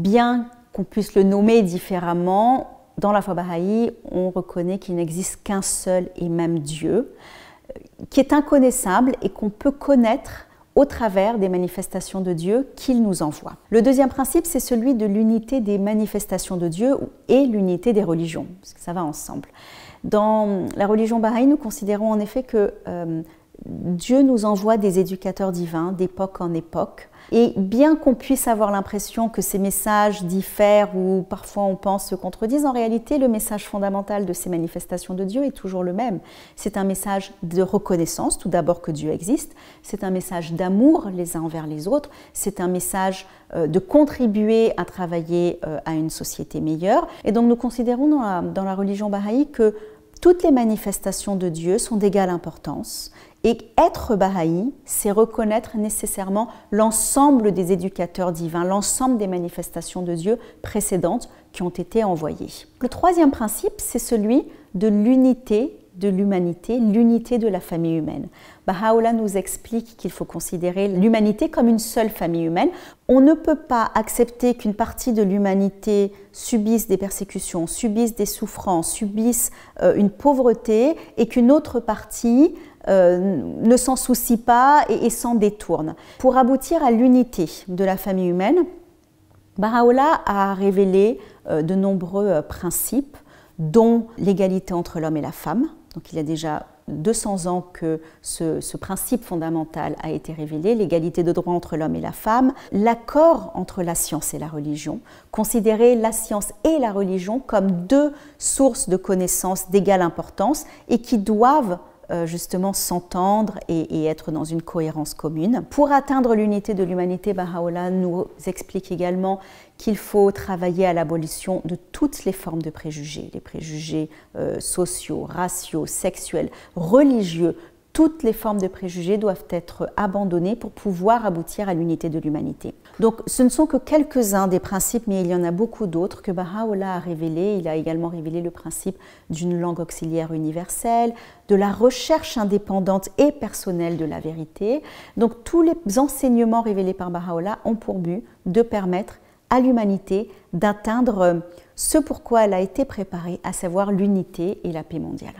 bien qu'on puisse le nommer différemment, dans la foi bahaï, on reconnaît qu'il n'existe qu'un seul et même Dieu, qui est inconnaissable et qu'on peut connaître au travers des manifestations de Dieu qu'il nous envoie. Le deuxième principe, c'est celui de l'unité des manifestations de Dieu et l'unité des religions, parce que ça va ensemble. Dans la religion bahaï, nous considérons en effet que Dieu nous envoie des éducateurs divins d'époque en époque. Et bien qu'on puisse avoir l'impression que ces messages diffèrent ou parfois on pense se contredisent, en réalité, le message fondamental de ces manifestations de Dieu est toujours le même. C'est un message de reconnaissance, tout d'abord que Dieu existe. C'est un message d'amour les uns envers les autres. C'est un message de contribuer à travailler à une société meilleure. Et donc nous considérons dans la religion bahaï que toutes les manifestations de Dieu sont d'égale importance. Et être bahaï, c'est reconnaître nécessairement l'ensemble des éducateurs divins, l'ensemble des manifestations de Dieu précédentes qui ont été envoyées. Le troisième principe, c'est celui de l'unité de l'humanité, l'unité de la famille humaine. Baha'u'llah nous explique qu'il faut considérer l'humanité comme une seule famille humaine. On ne peut pas accepter qu'une partie de l'humanité subisse des persécutions, subisse des souffrances, subisse une pauvreté et qu'une autre partie ne s'en soucie pas et s'en détourne. Pour aboutir à l'unité de la famille humaine, Baha'u'llah a révélé de nombreux principes, dont l'égalité entre l'homme et la femme. Donc il y a déjà 200 ans que ce principe fondamental a été révélé, l'égalité de droit entre l'homme et la femme, l'accord entre la science et la religion, considérer la science et la religion comme deux sources de connaissances d'égale importance et qui doivent justement s'entendre et être dans une cohérence commune. Pour atteindre l'unité de l'humanité, Baha'u'llah nous explique également qu'il faut travailler à l'abolition de toutes les formes de préjugés, les préjugés sociaux, raciaux, sexuels, religieux. Toutes les formes de préjugés doivent être abandonnées pour pouvoir aboutir à l'unité de l'humanité. Donc ce ne sont que quelques-uns des principes, mais il y en a beaucoup d'autres que Baha'u'llah a révélés. Il a également révélé le principe d'une langue auxiliaire universelle, de la recherche indépendante et personnelle de la vérité. Donc tous les enseignements révélés par Baha'u'llah ont pour but de permettre à l'humanité d'atteindre ce pourquoi elle a été préparée, à savoir l'unité et la paix mondiale.